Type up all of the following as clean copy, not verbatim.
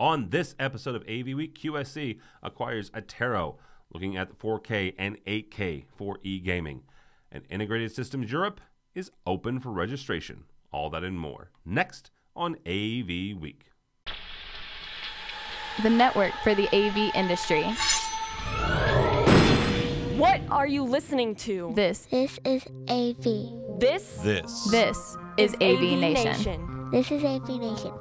On this episode of AV Week, QSC acquires Attero, looking at 4K and 8K for e-gaming. And Integrated Systems Europe is open for registration. All that and more. Next on AV Week. The network for the AV industry. What are you listening to? This is AV. This is AVNation. This is AVNation.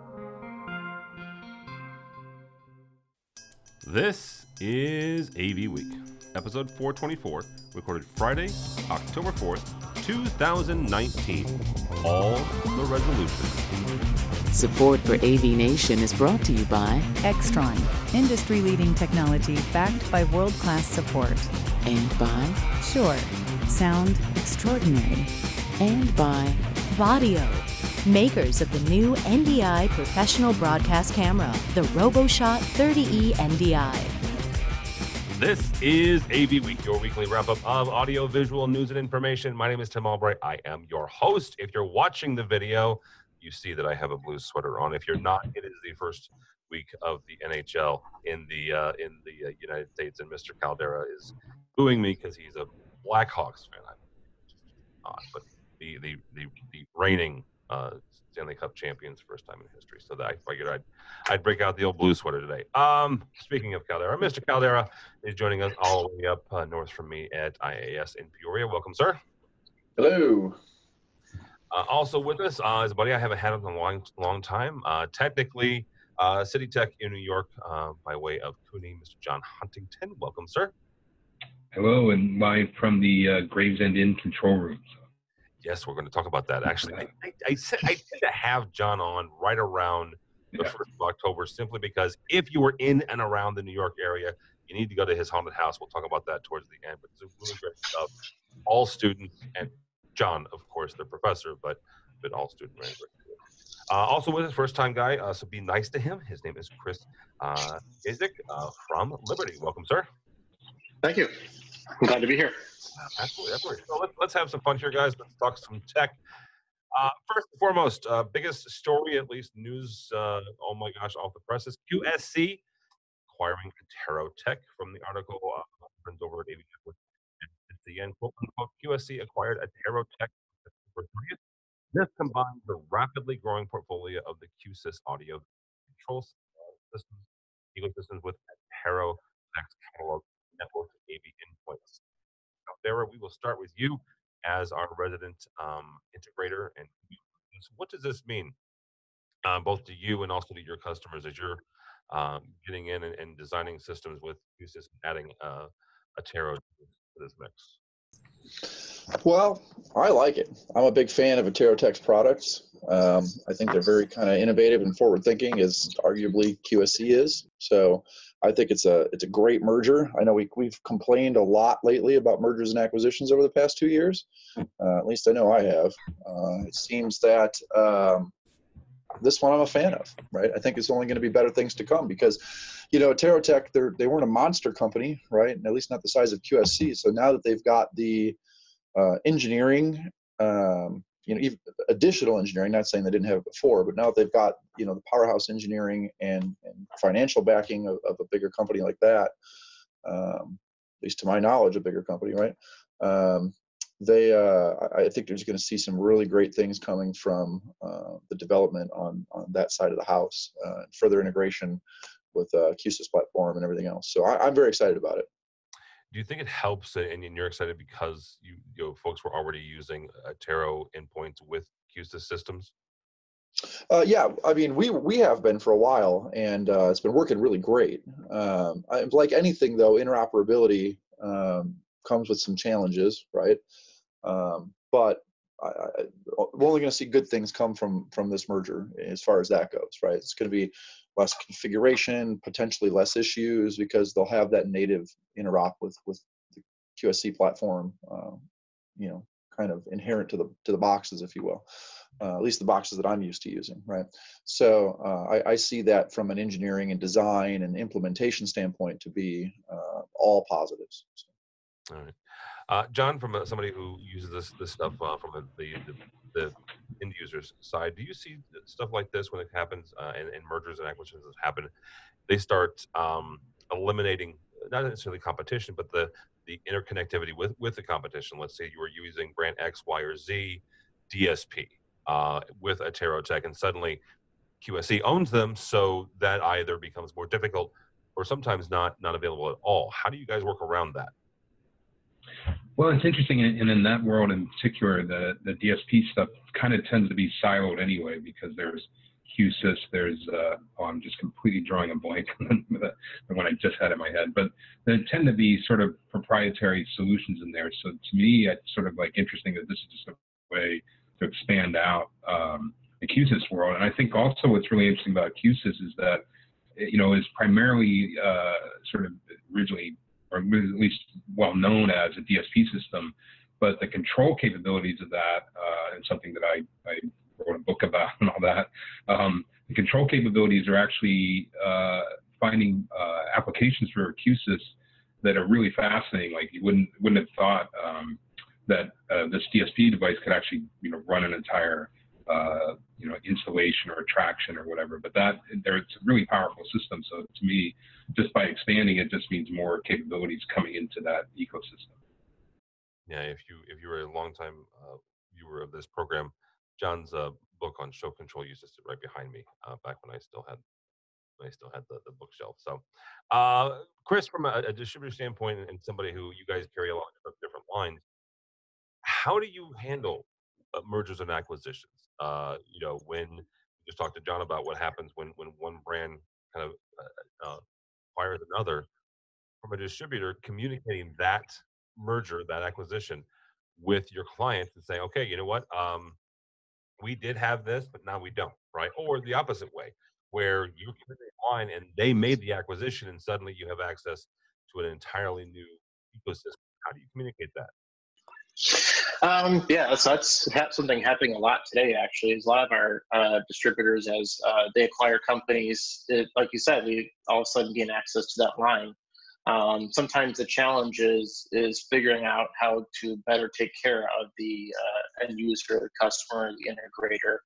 This is AV Week, episode 424, recorded Friday, October 4th, 2019. All the resolutions. Support for AVNation is brought to you by Extron, industry-leading technology backed by world-class support. And by Shure, sound extraordinary. And by Vadio, makers of the new NDI professional broadcast camera, the RoboShot 30E NDI. This is AV Week, your weekly wrap-up of audio, visual, news, and information. My name is Tim Albright. I am your host. If you're watching the video, you see that I have a blue sweater on. If you're not, it is the first week of the NHL in the United States, and Mr. Caldera is booing me because he's a Blackhawks fan. But the reigning Stanley Cup champions, first time in history. So that I figured I'd break out the old blue sweater today. Speaking of Caldera, Mr. Caldera is joining us all the way up north from me at IAS in Peoria. Welcome, sir. Hello. Also with us is a buddy I haven't had in a long time. Technically, City Tech in New York by way of Cooney, Mr. John Huntington. Welcome, sir. Hello, and live from the Gravesend Inn control room. Yes, we're going to talk about that. Actually, I tend to have John on right around the 1st of October simply because if you were in and around the New York area, you need to go to his haunted house. We'll talk about that towards the end. But it's really great stuff. All students, and John, of course, the professor, but all student ran. Also with his first-time guy, so be nice to him. His name is Chris Isaac from Liberty. Welcome, sir. Thank you. I'm glad to be here. Absolutely. So let's have some fun here, guys. Let's talk some tech. First and foremost, biggest story, at least news, oh my gosh, off the presses, QSC acquiring Attero Tech from the article friends over at AVWeek. At the end, quote unquote, QSC acquired Attero Tech on September 30th. This combines the rapidly growing portfolio of the QSys audio control systems ecosystems with Attero Tech's catalog network of AV endpoints. Sarah, we will start with you as our resident integrator. And what does this mean, both to you and also to your customers, as you're getting in and designing systems with QSys and adding Attero to this mix? Well, I like it. I'm a big fan of Attero Tech's products. I think they're very kind of innovative and forward-thinking, as arguably QSC is. So I think it's a great merger. I know we've complained a lot lately about mergers and acquisitions over the past 2 years. At least I know I have. It seems that this one I'm a fan of, right? I think it's only going to be better things to come because, Attero Tech, they weren't a monster company, right? And at least not the size of QSC. So now that they've got the engineering, even additional engineering, not saying they didn't have it before, but now that they've got, the powerhouse engineering and financial backing of a bigger company like that, at least to my knowledge, a bigger company, right? I think there's going to see some really great things coming from the development on that side of the house, further integration with QSys platform and everything else. So I'm very excited about it. Do you think it helps, and you're excited because you folks were already using Attero endpoints with QSys systems? Yeah, I mean, we have been for a while, and it's been working really great. Like anything, though, interoperability comes with some challenges, right? But we're only going to see good things come from this merger as far as that goes, right? It's going to be less configuration, potentially less issues because they'll have that native interop with the QSC platform, kind of inherent to the boxes, if you will, at least the boxes that I'm used to using, right? So I see that from an engineering and design and implementation standpoint to be all positives. All right. John, from somebody who uses this stuff from the end users side, do you see stuff like this when it happens and mergers and acquisitions happen? They start eliminating not necessarily competition, but the interconnectivity with the competition. Let's say you were using brand X, Y, or Z DSP with Attero Tech, and suddenly QSC owns them, so that either becomes more difficult or sometimes not available at all. How do you guys work around that? Well, it's interesting, and in that world in particular, the DSP stuff kind of tends to be siloed anyway, because there's QSys, there's, I'm just completely drawing a blank on the one I just had in my head, but there tend to be sort of proprietary solutions in there. So to me, it's sort of like interesting that this is just a way to expand out the QSys world. And I think also what's really interesting about QSys is that, is primarily sort of originally, or at least well known as a DSP system, but the control capabilities of that, and something that I wrote a book about and all that, the control capabilities are actually finding applications for QSys that are really fascinating. Like you wouldn't have thought that this DSP device could actually run an entire installation or attraction or whatever, but it's a really powerful system. So to me, just by expanding it just means more capabilities coming into that ecosystem. Yeah, if you were a long time viewer of this program, John's book on show control used to sit right behind me back when I still had the bookshelf. So, Chris, from a distributor standpoint and somebody who you guys carry a lot of different lines, how do you handle mergers and acquisitions? When you just talked to John about what happens when one brand kind of acquires another, from a distributor, communicating that merger, that acquisition with your clients and say, okay, you know what? We did have this, but now we don't, right? Or the opposite way, where you came in line and they made the acquisition and suddenly you have access to an entirely new ecosystem. How do you communicate that? Yeah, so that's something happening a lot today, actually. Is a lot of our distributors, as they acquire companies, like you said, we all of a sudden gain access to that line. Sometimes the challenge is figuring out how to better take care of the end user, the customer, the integrator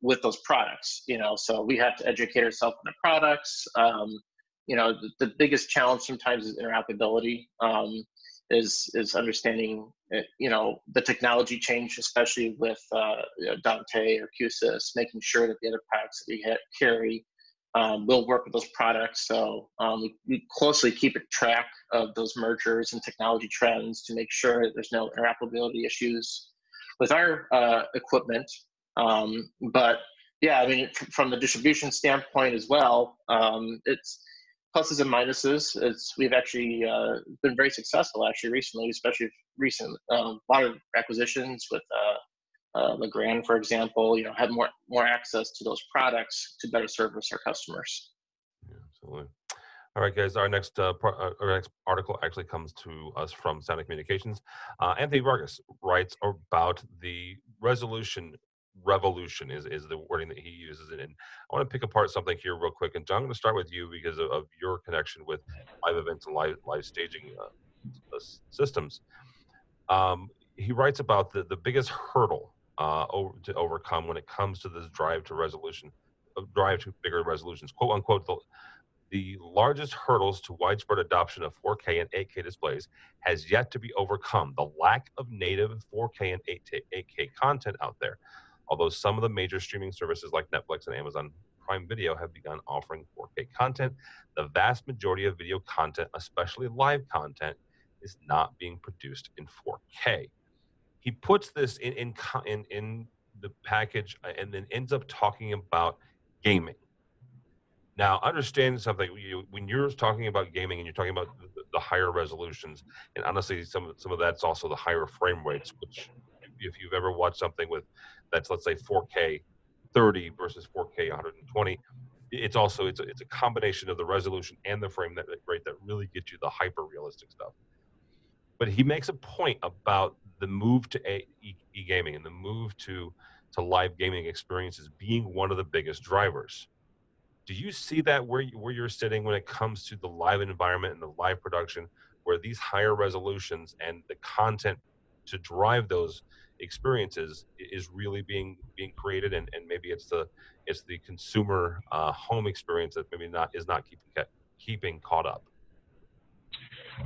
with those products. So we have to educate ourselves on the products. The biggest challenge sometimes is interoperability. Is understanding, the technology change, especially with Dante or QSys, making sure that the other products that we carry will work with those products. So we closely keep a track of those mergers and technology trends to make sure that there's no interoperability issues with our equipment. But yeah, I mean, from the distribution standpoint as well, it's pluses and minuses. We've actually been very successful recently, especially recent a lot of acquisitions with Legrand, for example. Have more access to those products to better service our customers. Yeah, absolutely. All right, guys. Our next article actually comes to us from Sound Communications. Anthony Vargas writes about the resolution revolution is the wording that he uses, and I want to pick apart something here real quick. And John, I'm going to start with you because of your connection with live events and live staging systems. He writes about the biggest hurdle to overcome when it comes to this drive to bigger resolutions, quote unquote. The largest hurdles to widespread adoption of 4K and 8K displays has yet to be overcome: the lack of native 4K and 8K content out there. Although some of the major streaming services like Netflix and Amazon Prime Video have begun offering 4K content, the vast majority of video content, especially live content, is not being produced in 4K. He puts this in the package and then ends up talking about gaming. Now, understand something. When you're talking about gaming and you're talking about the higher resolutions, and honestly, some of that's also the higher frame rates, which if you've ever watched something that's, let's say, 4K 30 versus 4K 120, it's a combination of the resolution and the frame rate that really gets you the hyper realistic stuff. But he makes a point about the move to e-gaming and the move to live gaming experiences being one of the biggest drivers. Do you see that where you're sitting when it comes to the live environment and the live production where these higher resolutions and the content to drive those experiences is really being created, and maybe it's the consumer home experience that maybe is not keeping caught up.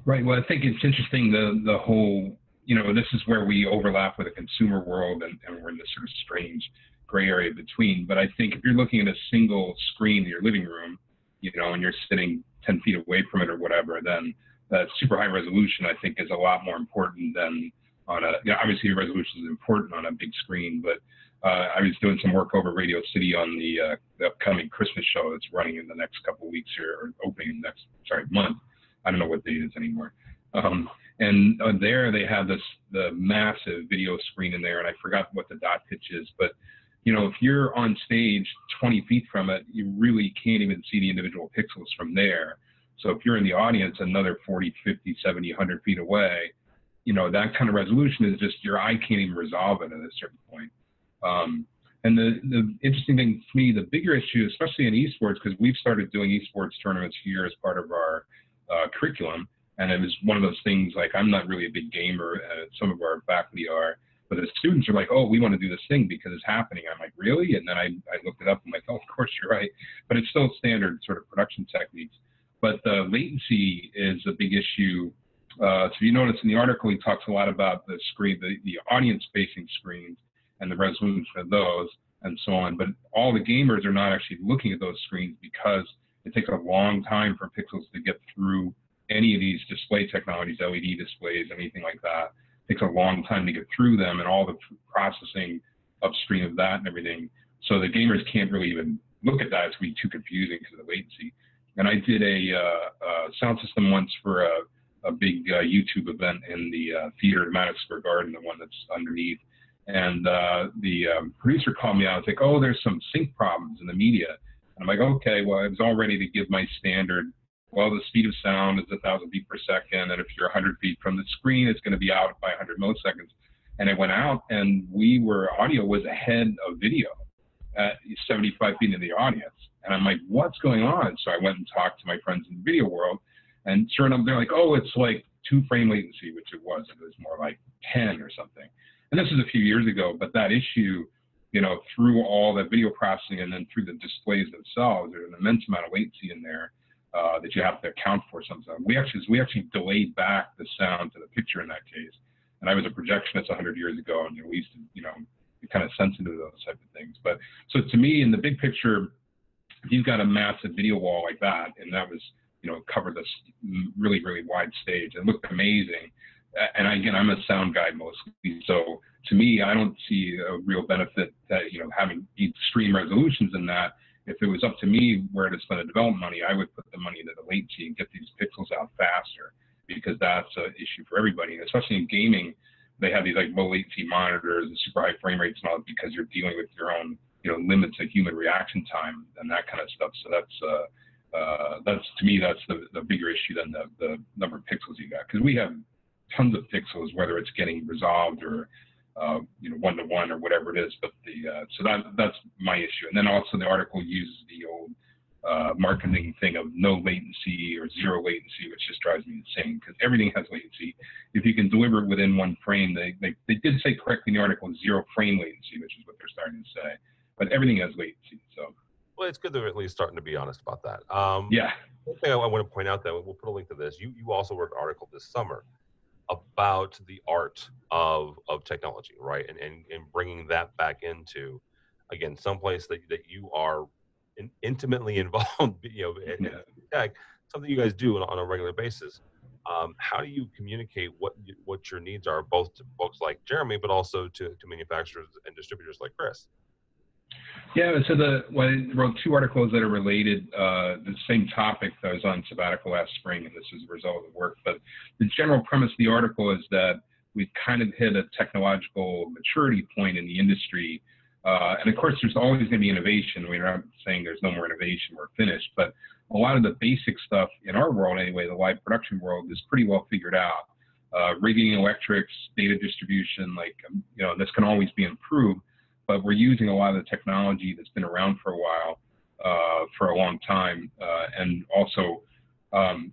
Right. Well, I think it's interesting, the whole, this is where we overlap with the consumer world, and we're in this sort of strange gray area between. But I think if you're looking at a single screen in your living room, and you're sitting 10 feet away from it or whatever, then that super high resolution, I think, is a lot more important than on a, obviously the resolution is important on a big screen, but I was doing some work over Radio City on the upcoming Christmas show that's running in the next couple of weeks here, or opening next, month. I don't know what date it is anymore. And there they have the massive video screen in there, and I forgot what the dot pitch is, but if you're on stage 20 feet from it, you really can't even see the individual pixels from there. So if you're in the audience another 40, 50, 70, 100 feet away, that kind of resolution is just, your eye can't even resolve it at a certain point. And the interesting thing to me, the bigger issue, especially in esports, because we've started doing esports tournaments here as part of our curriculum, and it was one of those things, like, I'm not really a big gamer, some of our faculty are, but the students are like, oh, we want to do this thing because it's happening. I'm like, really? And then I looked it up. I'm like, oh, of course you're right. But it's still standard sort of production techniques. But the latency is a big issue. So you notice in the article, he talks a lot about the screen, the audience-facing screens and the resolution of those and so on. But all the gamers are not actually looking at those screens because it takes a long time for pixels to get through any of these display technologies, LED displays, anything like that. It takes a long time to get through them and all the processing upstream of that and everything. So the gamers can't really even look at that. It's going to be too confusing because of the latency. And I did a sound system once for a big YouTube event in the theater at Madison Square Garden, the one that's underneath. And the producer called me out and was like, oh, there's some sync problems in the media. And I'm like, okay, well, I was all ready to give my standard. Well, the speed of sound is 1,000 feet per second, and if you're 100 feet from the screen, it's going to be out by 100 milliseconds. And it went out, and audio was ahead of video at 75 feet in the audience. And I'm like, what's going on? So I went and talked to my friends in the video world, and sure enough, they're like, oh, it's like 2 frame latency, which it was. It was more like 10 or something. And this is a few years ago, but that issue, through all the video processing and then through the displays themselves, there's an immense amount of latency in there. That you have to account for sometimes. We actually delayed back the sound to the picture in that case. And I was a projectionist 100 years ago, and we used to, be kind of sensitive to those type of things. But so to me, in the big picture, if you've got a massive video wall like that, and that was, covered this really, really wide stage, it looked amazing. And again, I'm a sound guy mostly, so to me, I don't see a real benefit that having extreme resolutions in that. If it was up to me where to spend the development money, I would put the money into the latency and get these pixels out faster, because that's an issue for everybody. And especially in gaming, they have these like low latency monitors and super high frame rates and all, because you're dealing with your own, limits of human reaction time and that kind of stuff. So that's to me, that's the bigger issue than the number of pixels you got, because we have tons of pixels, whether it's getting resolved or 1-to-1 or whatever it is. But so that's my issue. And then also the article uses the old marketing thing of no latency or zero latency, which just drives me insane, because everything has latency. If you can deliver it within 1 frame, they did say correctly in the article 0 frame latency, which is what they're starting to say. But everything has latency. So. Well, it's good they're at least starting to be honest about that. Yeah. One thing I want to point out, that we'll put a link to this. You also wrote an article this summer about the art of technology, right? And bringing that back into, again, someplace that you are intimately involved, in tech, something you guys do on a regular basis. How do you communicate what your needs are, both to folks like Jeremy, but also to manufacturers and distributors like Chris? Yeah, so I wrote 2 articles that are related, the same topic. I was on sabbatical last spring, and this is a result of the work. But the general premise of the article is that we've kind of hit a technological maturity point in the industry. And of course, there's always going to be innovation. We're not saying there's no more innovation, we're finished. But a lot of the basic stuff in our world anyway, the live production world, is pretty well figured out. Rigging electrics, data distribution, this can always be improved. But we're using a lot of the technology that's been around for a while, for a long time. And also,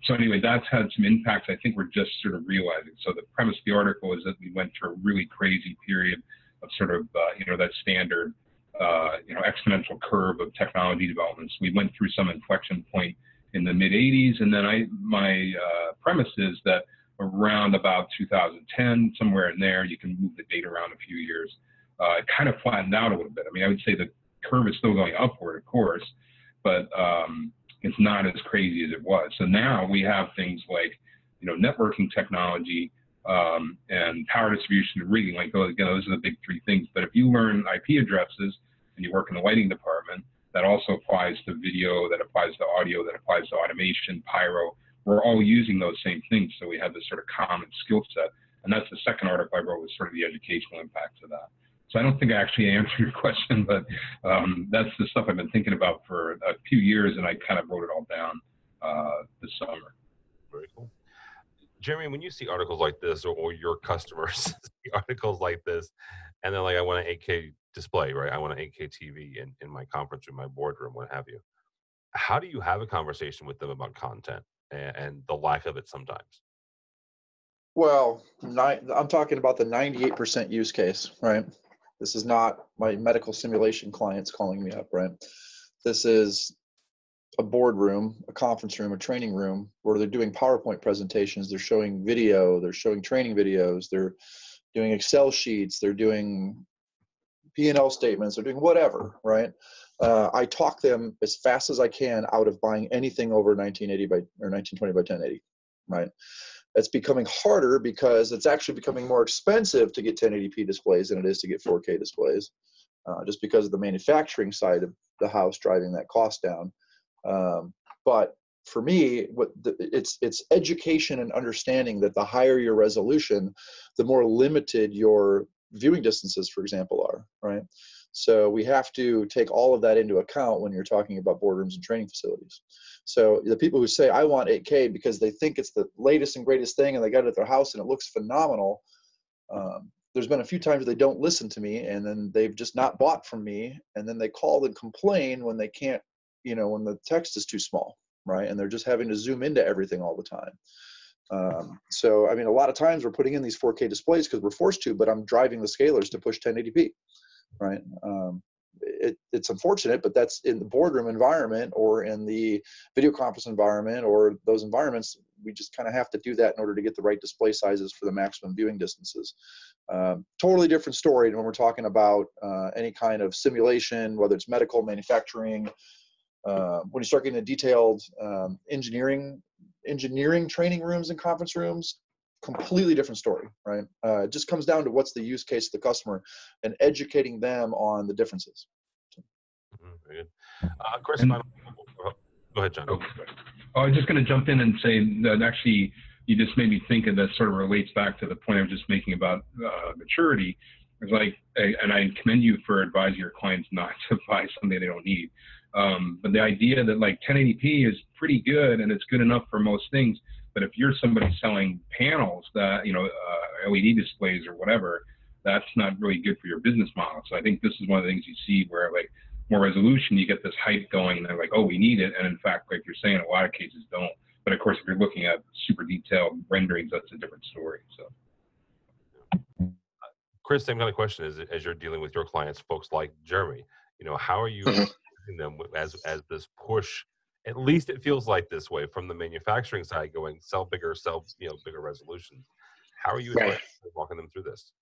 So anyway, that's had some impacts I think we're just sort of realizing. So the premise of the article is that we went through a really crazy period of sort of, that standard, exponential curve of technology developments. We went through some inflection point in the mid 80s. And then my premise is that around about 2010, somewhere in there, you can move the date around a few years. It kind of flattened out a little bit. I mean, I would say the curve is still going upward, of course, but it's not as crazy as it was. So now we have things like, networking technology and power distribution and rigging. Like, those are the big three things. But if you learn IP addresses and you work in the lighting department, that also applies to video, that applies to audio, that applies to automation, pyro. We're all using those same things. So we have this sort of common skill set. And that's the second article I wrote, was sort of the educational impacts of that. So I don't think I actually answered your question, but that's the stuff I've been thinking about for a few years, and I kind of wrote it all down this summer. Very cool. Jeremy, when you see articles like this, or your customers see articles like this, and they're like, I want an 8K display, right? I want an 8K TV in my conference room, my boardroom, what have you. How do you have a conversation with them about content and the lack of it sometimes? Well, I'm talking about the 98% use case, right? This is not my medical simulation clients calling me up, right? This is a boardroom, a conference room, a training room where they're doing PowerPoint presentations, they're showing video, they're showing training videos, they're doing Excel sheets, they're doing P&L statements, they're doing whatever, right? I talk them as fast as I can out of buying anything over 1920 by 1080, right? It's becoming harder because it's actually becoming more expensive to get 1080p displays than it is to get 4K displays, just because of the manufacturing side of the house driving that cost down. But for me, it's education and understanding that the higher your resolution, the more limited your viewing distances, for example, are, right? So we have to take all of that into account when you're talking about boardrooms and training facilities. So the people who say, I want 8K because they think it's the latest and greatest thing and they got it at their house and it looks phenomenal, there's been a few times they don't listen to me and then they've just not bought from me, and then they call and complain when they can't, when the text is too small, right? And they're just having to zoom into everything all the time. So, I mean, a lot of times we're putting in these 4K displays because we're forced to, but I'm driving the scalers to push 1080p, right? It's unfortunate, but that's in the boardroom environment or in the video conference environment or those environments. We just kind of have to do that in order to get the right display sizes for the maximum viewing distances. Totally different story when we're talking about any kind of simulation, whether it's medical, manufacturing. When you start getting into detailed engineering training rooms and conference rooms, completely different story, right? It just comes down to what's the use case of the customer and educating them on the differences. Very good. Chris, go ahead, John. I was just going to jump in and say that actually you just made me think, and that sort of relates back to the point I was just making about maturity. It's like, and I commend you for advising your clients not to buy something they don't need. But the idea that like 1080p is pretty good and it's good enough for most things, but if you're somebody selling panels that, LED displays or whatever, that's not really good for your business model. So I think this is one of the things you see where like more resolution, you get this hype going and they're like, oh, we need it. And in fact, like you're saying, a lot of cases don't. But of course, if you're looking at super detailed renderings, that's a different story. So, Chris, same kind of question as you're dealing with your clients, folks like Jeremy, how are you using them as this push? At least it feels like this way from the manufacturing side, going sell bigger resolutions. How are you walking them through this?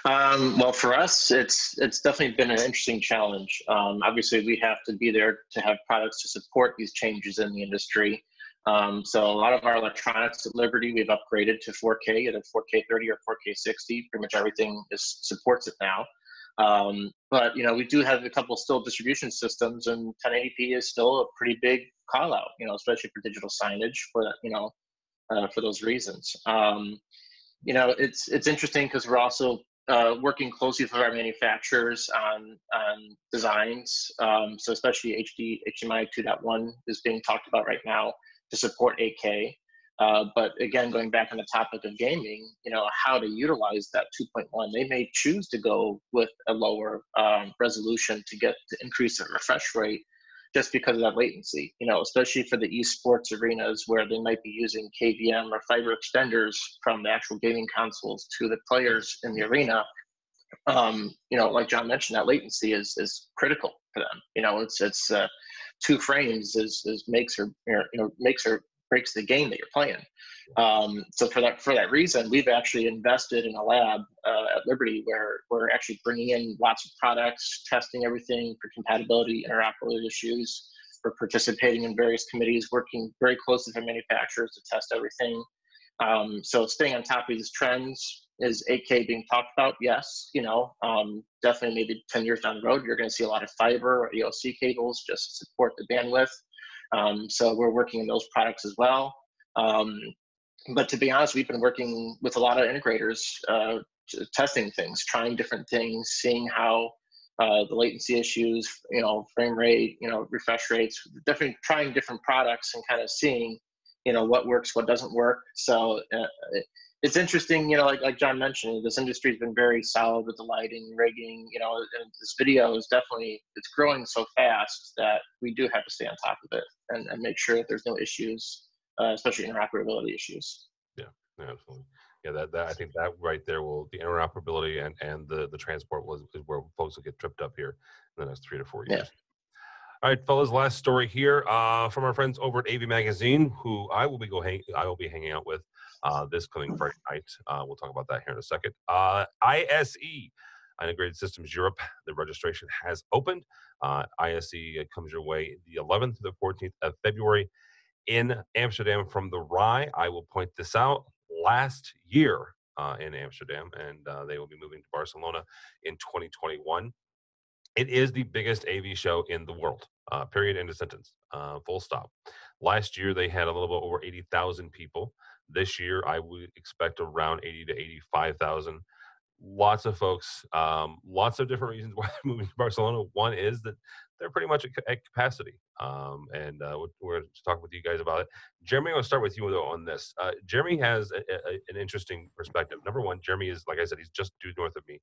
Well, for us, it's definitely been an interesting challenge. Obviously, we have to be there to have products to support these changes in the industry. So a lot of our electronics at Liberty, we've upgraded to 4K, either 4K 30 or 4K 60. Pretty much everything supports it now. But we do have a couple still distribution systems, and 1080p is still a pretty big call out, especially for digital signage for those reasons. It's interesting because we're also working closely with our manufacturers on designs. So especially HDMI 2.1 is being talked about right now to support 8K. But again, going back on the topic of gaming, how to utilize that 2.1, they may choose to go with a lower resolution to increase the refresh rate, just because of that latency, especially for the esports arenas where they might be using KVM or fiber extenders from the actual gaming consoles to the players in the arena. Like John mentioned, that latency is critical for them. It's 2 frames is makes or breaks the game that you're playing. So for that reason, we've actually invested in a lab at Liberty where we're actually bringing in lots of products, testing everything for compatibility, interoperability issues. We're participating in various committees, working very closely with manufacturers to test everything. So staying on top of these trends. Is 8K being talked about? Yes. Definitely maybe 10 years down the road, you're going to see a lot of fiber or ELC cables just to support the bandwidth. So we're working on those products as well. But to be honest, we've been working with a lot of integrators, testing things, trying different things, seeing how the latency issues, frame rate, refresh rates, definitely trying different products and kind of seeing, what works, what doesn't work. So it's interesting, like John mentioned, this industry has been very solid with the lighting, rigging, and this video is definitely, it's growing so fast that we do have to stay on top of it and make sure that there's no issues, especially interoperability issues. Yeah, absolutely. Yeah, that I think that right there the interoperability and the transport is where folks will get tripped up here in the next 3 to 4 years. Yeah. All right, fellas, last story here from our friends over at AV Magazine, who I will be hanging out with this coming Friday night. We'll talk about that here in a second. ISE, Integrated Systems Europe, the registration has opened. ISE comes your way the 11th to the 14th of February in Amsterdam from the RAI. I will point this out. Last year in Amsterdam, and they will be moving to Barcelona in 2021. It is the biggest AV show in the world, period, end of sentence, full stop. Last year, they had a little bit over 80,000 people. This year, I would expect around 80 to 85,000. Lots of folks, lots of different reasons why they're moving to Barcelona. One is that they're pretty much at capacity. And we're going to talk with you guys about it. Jeremy, I'm going to start with you on this. Jeremy has an interesting perspective. Number one, Jeremy is, like I said, he's just due north of me,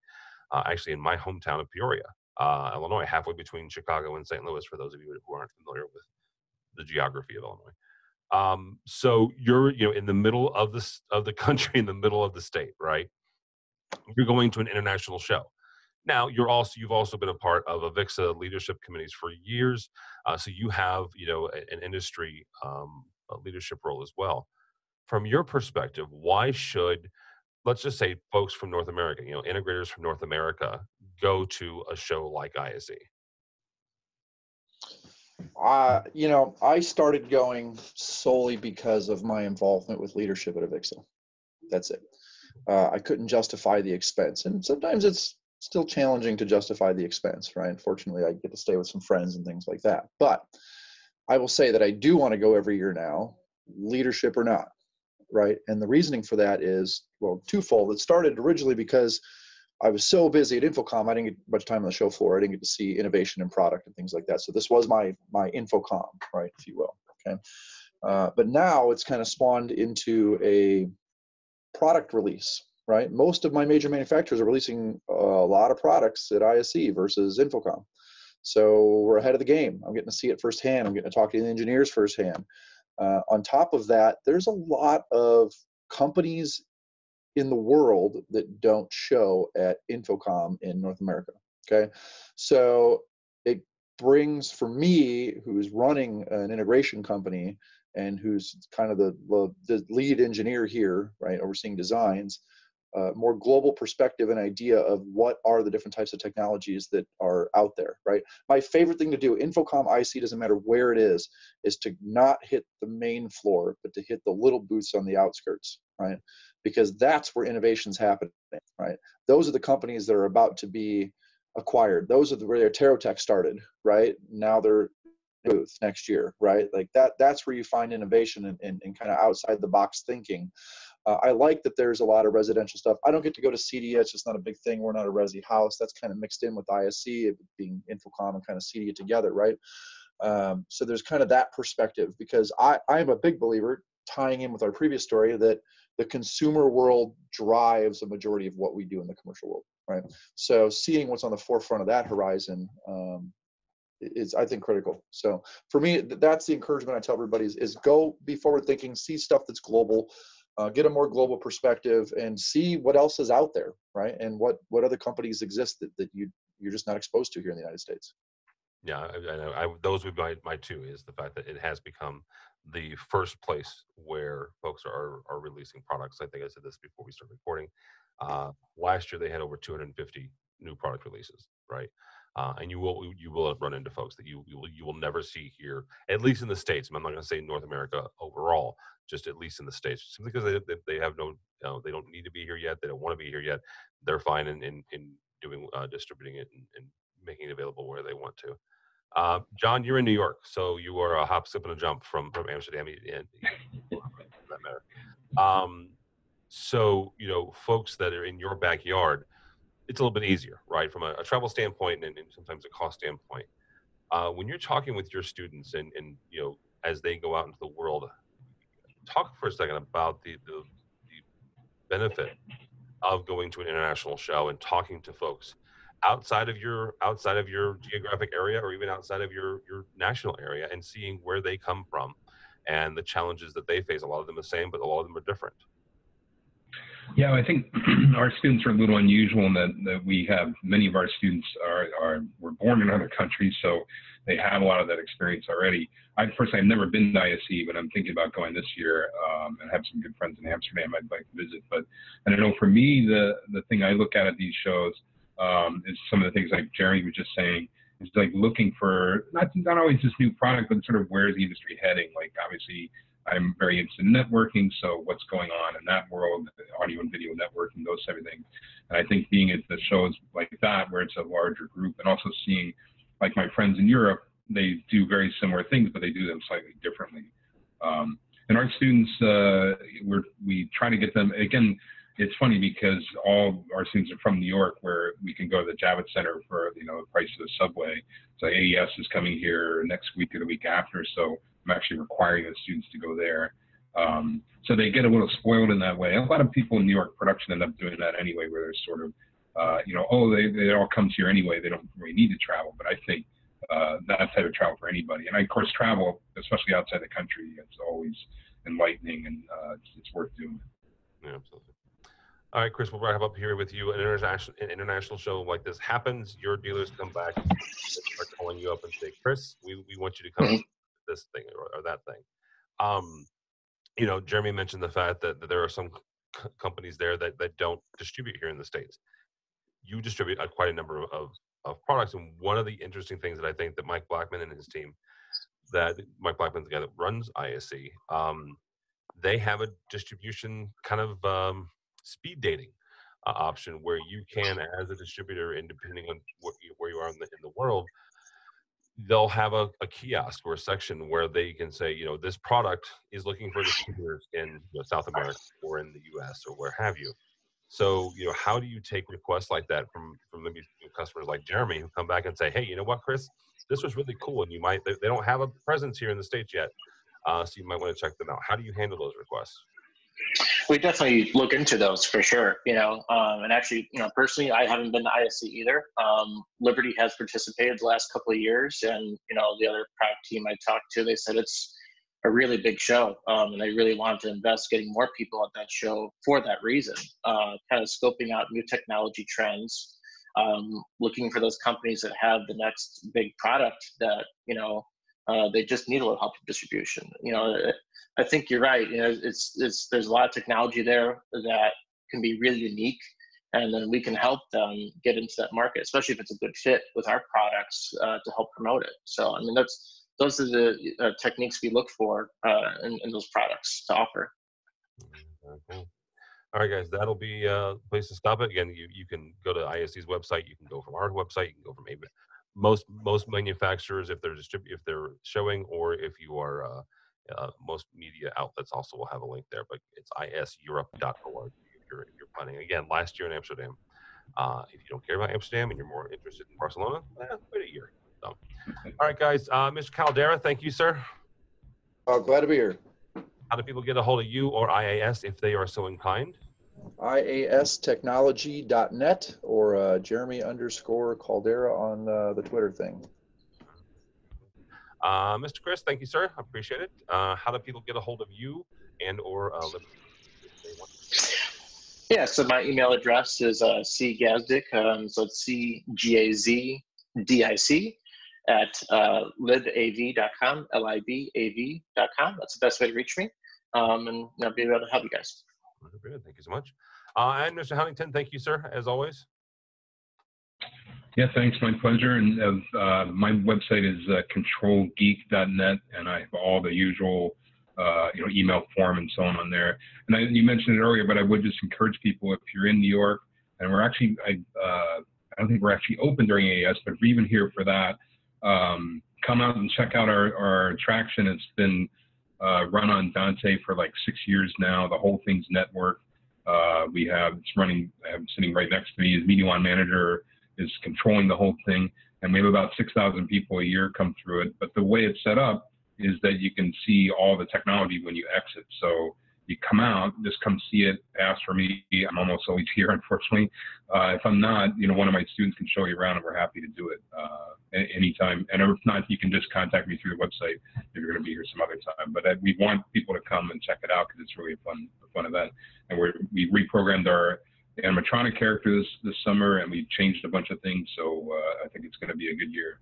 actually in my hometown of Peoria, Illinois, halfway between Chicago and St. Louis, for those of you who aren't familiar with the geography of Illinois. So you're in the middle of the country, in the middle of the state, right? You're going to an international show. Now you've also been a part of AVIXA leadership committees for years, so you have an industry leadership role as well. From your perspective, why should, let's just say, folks from North America, integrators from North America, go to a show like ISE? I started going solely because of my involvement with leadership at AVIXA. That's it. I couldn't justify the expense, and sometimes it's still challenging to justify the expense, right? Unfortunately, I get to stay with some friends and things like that. But I will say that I do want to go every year now, leadership or not, right? And the reasoning for that is, well, twofold. It started originally because I was so busy at Infocom, I didn't get much time on the show floor. I didn't get to see innovation and product and things like that. So this was my Infocom, right, if you will, okay? But now it's kind of spawned into a product release, right? Most of my major manufacturers are releasing a lot of products at ISE versus Infocom. So we're ahead of the game. I'm getting to see it firsthand. I'm getting to talk to the engineers firsthand. On top of that, there's a lot of companies in the world that don't show at Infocom in North America, okay? So it brings, for me, who's running an integration company and who's kind of the lead engineer here, right, overseeing designs, more global perspective and idea of what are the different types of technologies that are out there, right? My favorite thing to do, Infocom, IC, doesn't matter where it is to not hit the main floor, but to hit the little booths on the outskirts, right? Because that's where innovation's happening, right? Those are the companies that are about to be acquired. Those are where Attero Tech started, right? Now they're booth next year, right? Like that's where you find innovation and kind of outside the box thinking. I like that there's a lot of residential stuff. I don't get to go to CEDIA. It's just not a big thing. We're not a resi house. That's kind of mixed in with ISE, being Infocom and kind of CEDIA together, right? So there's kind of that perspective, because I'm a big believer, tying in with our previous story, that the consumer world drives a majority of what we do in the commercial world, right? So seeing what's on the forefront of that horizon is, I think, critical. So for me, that's the encouragement I tell everybody is go be forward thinking, see stuff that's global, get a more global perspective, and see what else is out there, right? And what other companies exist that you're just not exposed to here in the United States. Yeah, those would be my two, is the fact that it has become the first place where folks are releasing products. I think I said this before we started recording. Last year they had over 250 new product releases, right? And you will run into folks that you will never see here, at least in the States. I'm not going to say North America overall, just at least in the States, simply because they have no, they don't need to be here yet. They don't want to be here yet. They're fine in doing distributing it and making it available where they want to. John, you're in New York, so you are a hop, skip, and a jump from Amsterdam, and that matter. So folks that are in your backyard, it's a little bit easier, right, from a travel standpoint and sometimes a cost standpoint. When you're talking with your students and as they go out into the world, talk for a second about the benefit of going to an international show and talking to folks outside of your geographic area, or even outside of your national area, and seeing where they come from and the challenges that they face. A lot of them are the same, but a lot of them are different. Yeah, I think our students are a little unusual in that we have many of our students were born in other countries, so they have a lot of that experience already. I've never been to ISE, but I'm thinking about going this year, and have some good friends in Amsterdam I'd like to visit. But I don't know, for me, the thing I look at these shows is some of the things like Jeremy was just saying. It's like looking for not always this new product, but sort of where's the industry heading. Like, obviously, I'm very interested in networking, so what's going on in that world, audio and video networking, those type of things. And I think being at the shows like that, where it's a larger group, and also seeing, like my friends in Europe, they do very similar things, but they do them slightly differently. And our students, we try to get them, again, it's funny because all our students are from New York, where we can go to the Javits Center for the price of the subway. So AES is coming here next week or the week after, so I'm actually requiring the students to go there. So they get a little spoiled in that way. A lot of people in New York production end up doing that anyway, where they're sort of, they all come here anyway. They don't really need to travel. But I think that type of travel for anybody. And of course, travel, especially outside the country, it's always enlightening, and it's worth doing. Yeah, absolutely. All right, Chris, we'll wrap up here with you. An international show like this happens. Your dealers come back and start calling you up and say, Chris, we want you to come to this thing or that thing. Jeremy mentioned the fact that there are some companies there that don't distribute here in the States. You distribute quite a number of products. And one of the interesting things that I think that Mike Blackman and his team, Mike Blackman's the guy that runs ISE, they have a distribution kind of speed dating option where you can, as a distributor, and depending on where you are in the world, they'll have a kiosk or a section where they can say, this product is looking for distributors in South America or in the US or where have you. So, how do you take requests like that from maybe customers like Jeremy who come back and say, hey, you know what, Chris, this was really cool, and they don't have a presence here in the States yet, so you might want to check them out. How do you handle those requests? We definitely look into those for sure, and actually, personally, I haven't been to ISE either. Liberty has participated the last couple of years, and, the other product team I talked to, they said it's a really big show, and they really want to invest getting more people at that show for that reason, kind of scoping out new technology trends, looking for those companies that have the next big product that, they just need a little help with distribution. I think you're right. There's a lot of technology there that can be really unique, and then we can help them get into that market, especially if it's a good fit with our products to help promote it. So, those are the techniques we look for in those products to offer. Okay. All right, guys, that'll be a place to stop it. Again, you can go to ISE's website. You can go from our website. You can go from most manufacturers, if they're showing, or if you are most media outlets also will have a link there. But it's iseurope.org if you're planning. Again, last year in Amsterdam. If you don't care about Amsterdam and you're more interested in Barcelona, wait a year. So, all right, guys. Mr. Caldera, thank you, sir. Glad to be here. How do people get a hold of you or IAS if they are so inclined? iastechnology.net or Jeremy _Caldera on the Twitter thing. Mr. Chris, thank you, sir. I appreciate it. How do people get a hold of you and or Yeah, so my email address is cgazdic, so it's CGAZDIC at libav.com, LIBAV.com. That's the best way to reach me, and I'll be able to help you guys. Very good. Thank you so much. And Mr. Huntington, thank you, sir, as always. Yeah, thanks. My pleasure. And my website is controlgeek.net, and I have all the usual email form and so on there. And you mentioned it earlier, but I would just encourage people, if you're in New York, and we're actually, I don't think we're actually open during AES, but if you're even here for that, come out and check out our attraction. It's been run on Dante for like 6 years now. The whole thing's network. It's running, I'm sitting right next to me. His Media One manager is controlling the whole thing. And we have about 6,000 people a year come through it. But the way it's set up is that you can see all the technology when you exit. So you come out, just come see it, ask for me. I'm almost always here, unfortunately. If I'm not, one of my students can show you around, and we're happy to do it anytime. And if not, you can just contact me through the website if you're going to be here some other time. But we want people to come and check it out because it's really a fun event. And we reprogrammed our animatronic characters this summer, and we changed a bunch of things. So I think it's going to be a good year.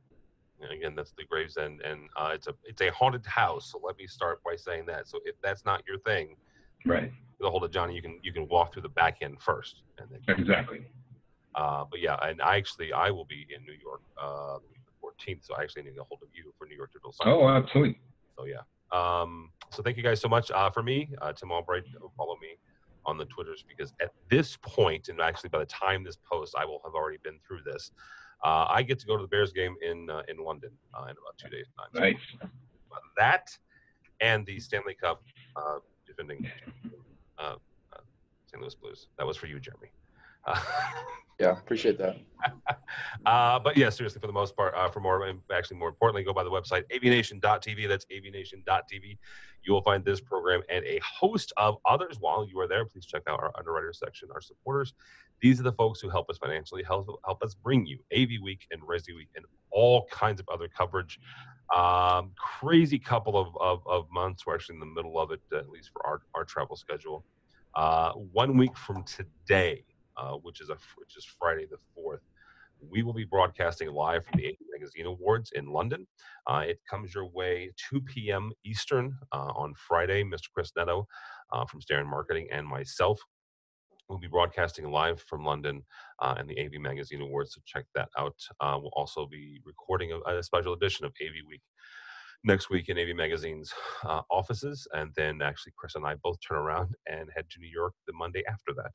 Again, that's the Gravesend, and it's a haunted house. So let me start by saying that. So if that's not your thing, right, get a hold of Johnny. You can walk through the back end first, and then exactly. But yeah, and I will be in New York the 14th, so I actually need to get a hold of you for New York Digital Science. Oh, absolutely. So yeah. So thank you guys so much. For me, Tim Albright, follow me on the Twitters, because at this point, and actually by the time this posts, I will have already been through this. I get to go to the Bears game in London in about 2 days' time. Nice. So, that and the Stanley Cup defending St. Louis Blues. That was for you, Jeremy. Yeah, appreciate that. But yeah, seriously, for the most part, for more importantly, go by the website, AVNation.tv. That's AVNation.tv. You will find this program and a host of others. While you are there, please check out our underwriter section, our supporters. These are the folks who help us financially, help us bring you AVWeek and ResiWeek and all kinds of other coverage. Crazy couple of months. We're actually in the middle of it, at least for our travel schedule. 1 week from today, which is Friday the 4th, we will be broadcasting live from the AV Magazine Awards in London. It comes your way 2 p.m. Eastern on Friday. Mr. Chris Netto from Starin Marketing and myself will be broadcasting live from London and the AV Magazine Awards, so check that out. We'll also be recording a special edition of AV Week next week in AV Magazine's offices, and then actually Chris and I both turn around and head to New York the Monday after that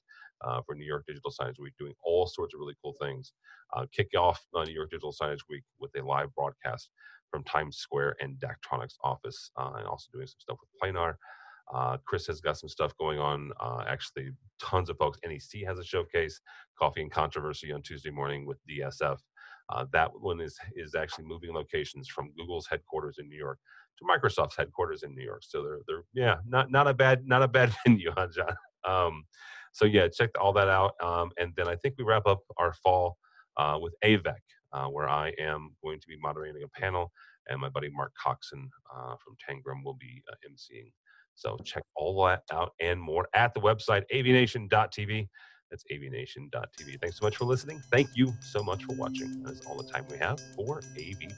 for New York Digital Signage Week, doing all sorts of really cool things. Kick off New York Digital Signage Week with a live broadcast from Times Square and Daktronics' office, and also doing some stuff with Planar. Chris has got some stuff going on. Actually, tons of folks. NEC has a showcase, Coffee and Controversy on Tuesday morning with DSF. That one is actually moving locations from Google's headquarters in New York to Microsoft's headquarters in New York. So they're not a bad venue, huh, John? So yeah, check all that out. And then I think we wrap up our fall with AVEC, where I am going to be moderating a panel, and my buddy Mark Coxon from Tangram will be emceeing. So check all that out and more at the website, avnation.tv. That's avnation.tv. Thanks so much for listening. Thank you so much for watching. That is all the time we have for AV.